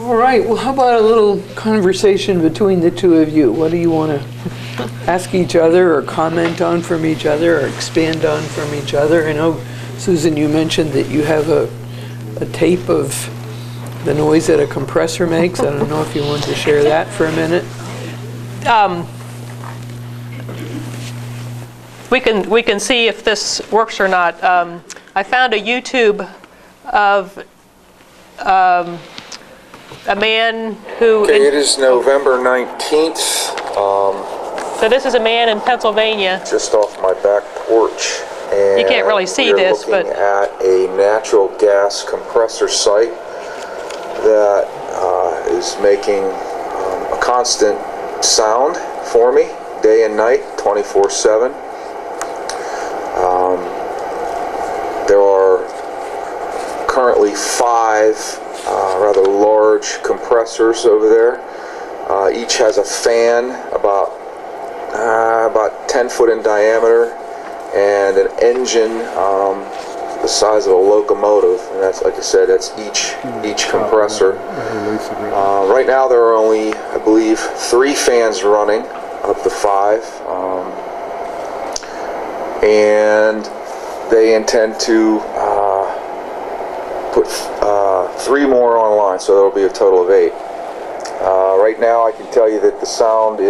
All right, well, how about a little conversation between the two of you? What do you want to ask each other or comment on from each other or expand on from each other? I know, Susan, you mentioned that you have a tape of the noise that a compressor makes. I don't know if you want to share that for a minute. We can see if this works or not. I found a YouTube of a man who... Okay, it is November 19th. So this is a man in Pennsylvania. Just off my back porch. And you can't really see this, but... we're looking at a natural gas compressor site that is making a constant sound for me, day and night, 24/7. There are currently 5 rather large compressors over there. Each has a fan about 10 foot in diameter and an engine the size of a locomotive, and that's, like I said, that's each compressor. Right now there are only, I believe, 3 fans running of the 5, and they intend to put 3 more online, so there will be a total of 8. Right now I can tell you that the sound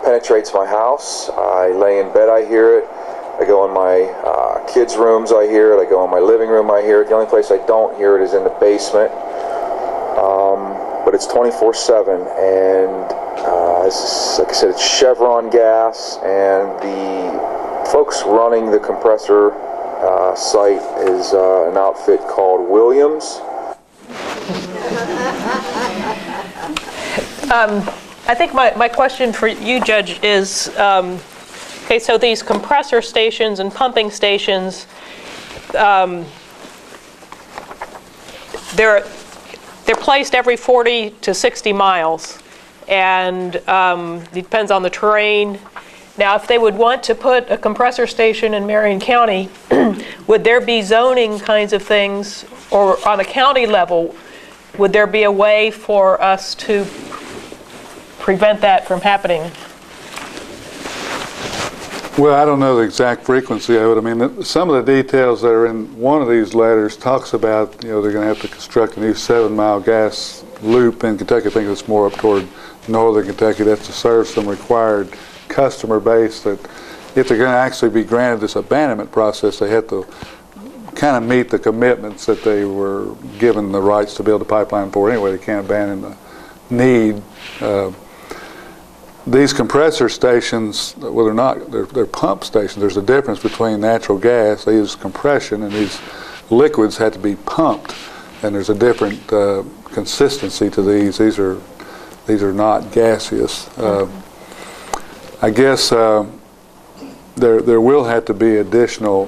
penetrates my house. I lay in bed, I hear it. I go in my kids' rooms, I hear it. I go in my living room, I hear it. The only place I don't hear it is in the basement. But it's 24/7, and like I said, it's Chevron gas, and the folks running the compressor site is an outfit called Williams. I think my question for you, Judge, is, okay, so these compressor stations and pumping stations, they're placed every 40 to 60 miles, and it depends on the terrain. Now, if they would want to put a compressor station in Marion County, would there be zoning kinds of things, or on a county level, would there be a way for us to prevent that from happening? Well, I don't know the exact frequency of it. I mean, some of the details that are in one of these letters talks about, they're going to have to construct a new 7-mile gas loop in Kentucky. I think it's more up toward northern Kentucky. That's to serve some required customer base that if they're going to actually be granted this abandonment process, they have to kind of meet the commitments that they were given the rights to build a pipeline for. Anyway, they can't abandon the need. These compressor stations, well, they're pump stations. There's a difference between natural gas. They use compression, and these liquids have to be pumped, and there's a different consistency to these. These are not gaseous. I guess there will have to be additional.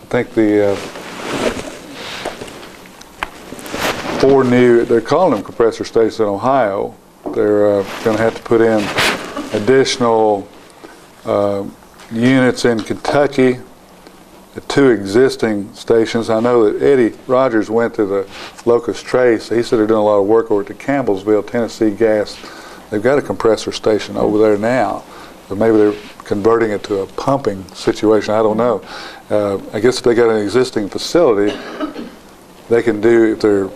I think the 4 new, they're calling them compressor stations in Ohio. They're going to have to put in additional units in Kentucky, the 2 existing stations. I know that Eddie Rogers went to the Locust Trace. He said they're doing a lot of work over at Campbellsville, Tennessee Gas. They've got a compressor station over there now. So maybe they're converting it to a pumping situation. I don't know. I guess if they got an existing facility, they can do, if they're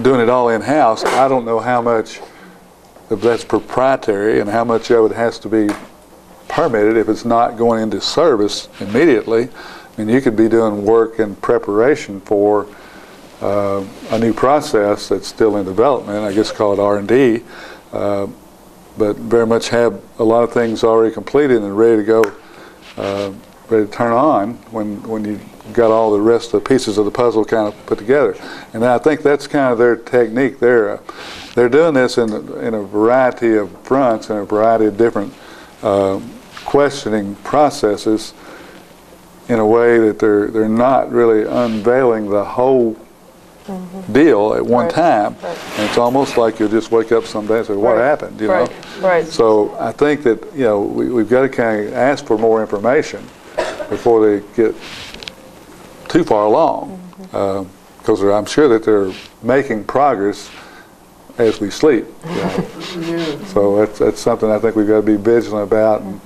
doing it all in-house, I don't know how much if that's proprietary and how much of it has to be permitted if it's not going into service immediately. I mean, you could be doing work in preparation for a new process that's still in development, I guess call it R&D, but very much have a lot of things already completed and ready to go, ready to turn on when you got all the rest of the pieces of the puzzle kind of put together. And I think that's kind of their technique. They're doing this in a variety of fronts and a variety of different questioning processes in a way that they're not really unveiling the whole deal at one time. Right. And it's almost like you'll just wake up someday and say, what happened, you know? Right. So I think that, we've got to kind of ask for more information before they get too far along. because I'm sure that they're making progress as we sleep. So that's something I think we've got to be vigilant about. And,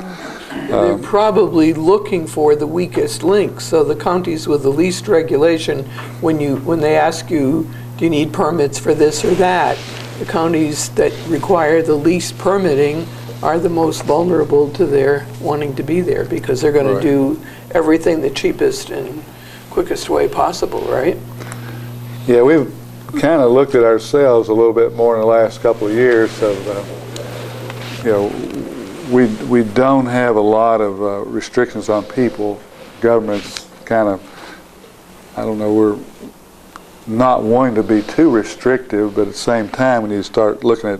They're probably looking for the weakest link. So the counties with the least regulation, when they ask you, do you need permits for this or that, the counties that require the least permitting are the most vulnerable to their wanting to be there, because they're going to do everything the cheapest and quickest way possible, right? Yeah, we've kind of looked at ourselves a little bit more in the last couple of years of, we don't have a lot of restrictions on people. Government's kind of, I don't know, we're not wanting to be too restrictive, but at the same time, when you start looking at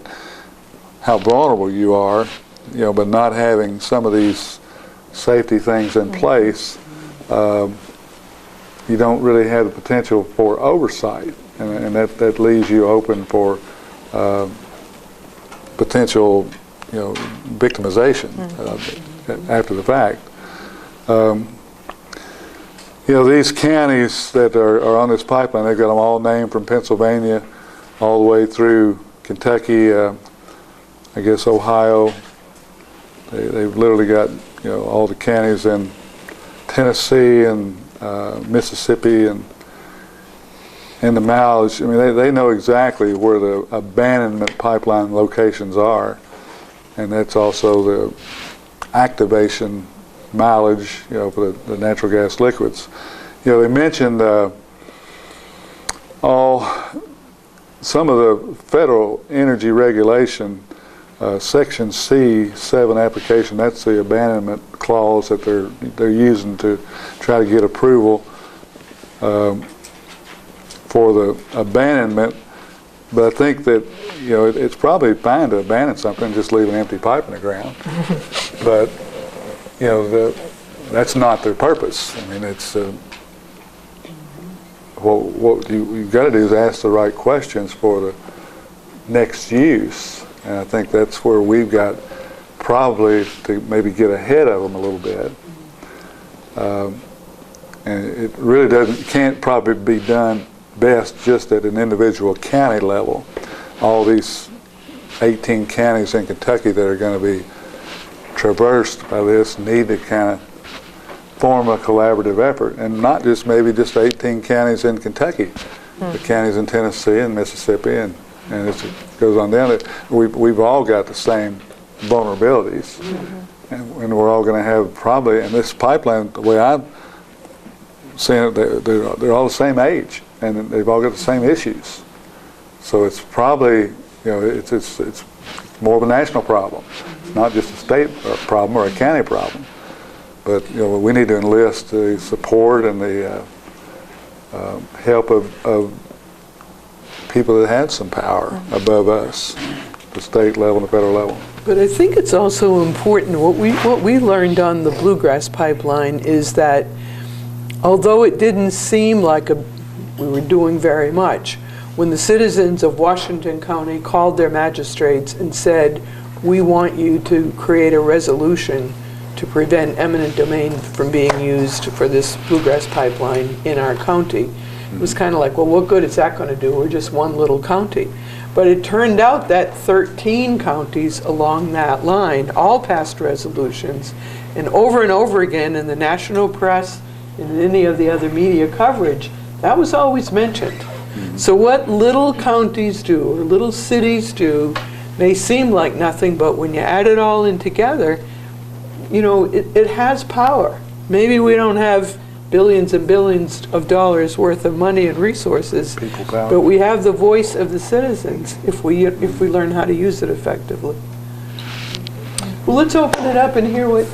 how vulnerable you are, but not having some of these safety things in place, you don't really have the potential for oversight, and that leaves you open for potential, victimization after the fact. These counties that are on this pipeline, they've got them all named from Pennsylvania all the way through Kentucky, I guess Ohio. They've literally got all the counties in Tennessee and Mississippi and the mileage. I mean, they know exactly where the abandonment pipeline locations are, and that's also the activation mileage, for the natural gas liquids. They mentioned some of the federal energy regulation, Section C7 application. That's the abandonment clause that they're using to try to get approval for the abandonment. But I think that it's probably fine to abandon something and just leave an empty pipe in the ground. But that's not their purpose. I mean, it's what you've got to do is ask the right questions for the next use. And I think that's where we've got probably to maybe get ahead of them a little bit. And it really can't probably be done best just at an individual county level. All these 18 counties in Kentucky that are going to be traversed by this need to kind of form a collaborative effort, and not just maybe just 18 counties in Kentucky, the counties in Tennessee and Mississippi, and as it goes on down, we've all got the same vulnerabilities, and we're all going to have probably, and this pipeline, the way I've seen it, they're all the same age, and they've all got the same issues. So it's probably, it's more of a national problem. It's not just a state problem or a county problem. But we need to enlist the support and the help of people that have some power above us, the state level and the federal level. But I think it's also important, what we learned on the Bluegrass Pipeline is that although it didn't seem like we were doing very much, when the citizens of Washington County called their magistrates and said, we want you to create a resolution to prevent eminent domain from being used for this Bluegrass Pipeline in our county, it was kind of like, well, what good is that going to do? We're just one little county. But it turned out that 13 counties along that line all passed resolutions, and over again in the national press and in any of the other media coverage, that was always mentioned. So what little counties do or little cities do may seem like nothing, but when you add it all in together, it has power. Maybe we don't have billions and billions of dollars worth of money and resources, but we have the voice of the citizens if we learn how to use it effectively. Well, let's open it up and hear what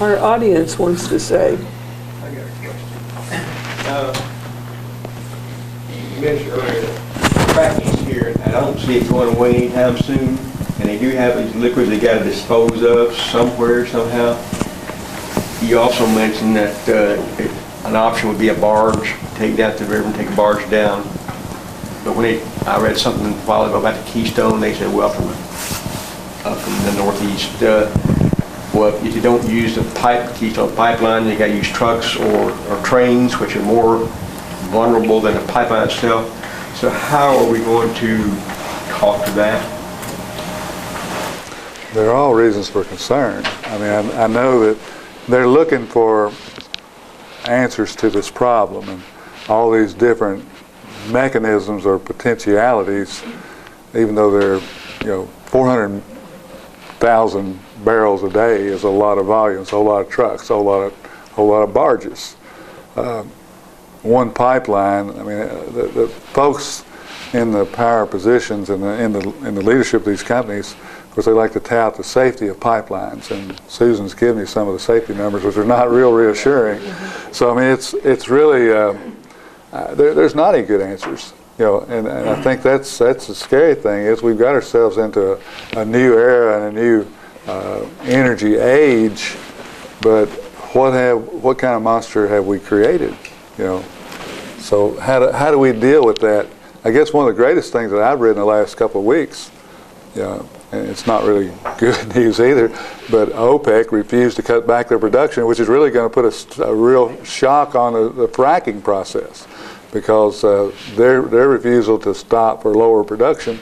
our audience wants to say. I got a question. You mentioned earlier that fracking's here. I don't see it going away anytime soon. And they do have these liquids they got to dispose of somewhere, somehow. You also mentioned that an option would be a barge, take it down to the river and take a barge down. But I read something a while ago about the Keystone. They said, well, from the Northeast, well, if you don't use the Keystone pipeline, you got to use trucks or trains, which are more vulnerable than the pipeline itself. So how are we going to talk to that? They're all reasons for concern. I mean, I know that they're looking for answers to this problem, and all these different mechanisms or potentialities, even though they're, 400,000 barrels a day is a lot of volume, it's a whole lot of trucks, a whole lot of barges. One pipeline, I mean, the folks in the power positions and in the leadership of these companies, of course, they like to tout the safety of pipelines, and Susan's given you some of the safety numbers, which are not real reassuring. So, I mean, it's really, there's not any good answers, and I think that's the scary thing is we've got ourselves into a new era and a new energy age, but what kind of monster have we created, So how do we deal with that? I guess one of the greatest things that I've read in the last couple of weeks, and it's not really good news either, but OPEC refused to cut back their production, which is really going to put a real shock on the fracking process, because their refusal to stop or lower production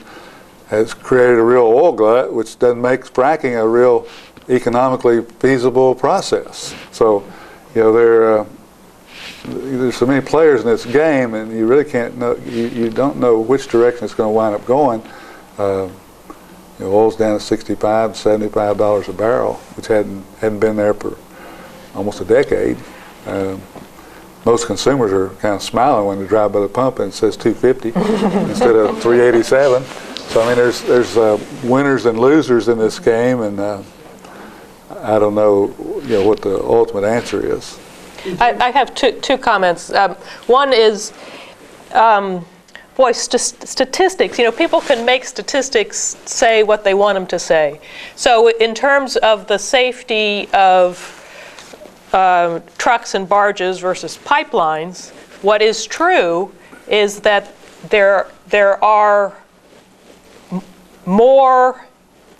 has created a real oil glut, which doesn't make fracking a real economically feasible process. So, there's so many players in this game, and you really can't know. You don't know which direction it's going to wind up going. Oil's down at $65, $75 a barrel, which hadn't been there for almost a decade. Most consumers are kind of smiling when they drive by the pump and it says $2.50 instead of $3.87. So I mean, there's winners and losers in this game, and I don't know, what the ultimate answer is. I have two comments. One is, statistics. People can make statistics say what they want them to say. So in terms of the safety of trucks and barges versus pipelines, what is true is that there are more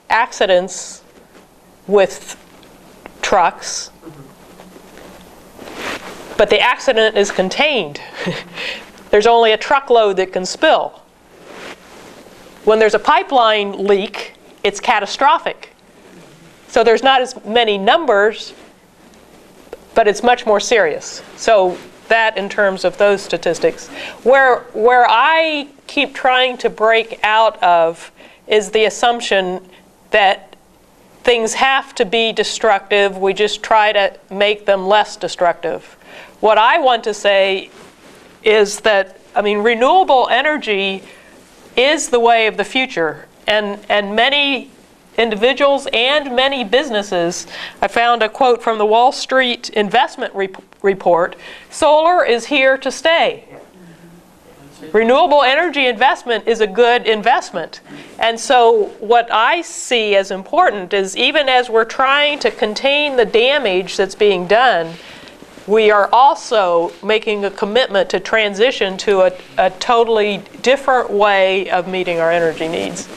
accidents with trucks, but the accident is contained. There's only a truckload that can spill. When there's a pipeline leak, it's catastrophic. So there's not as many numbers, but it's much more serious. So that in terms of those statistics. Where I keep trying to break out of is the assumption that things have to be destructive, we just try to make them less destructive. What I want to say is that, renewable energy is the way of the future, and many individuals and many businesses, I found a quote from the Wall Street Investment Report, solar is here to stay. Renewable energy investment is a good investment. And so what I see as important is, even as we're trying to contain the damage that's being done, we are also making a commitment to transition to a totally different way of meeting our energy needs.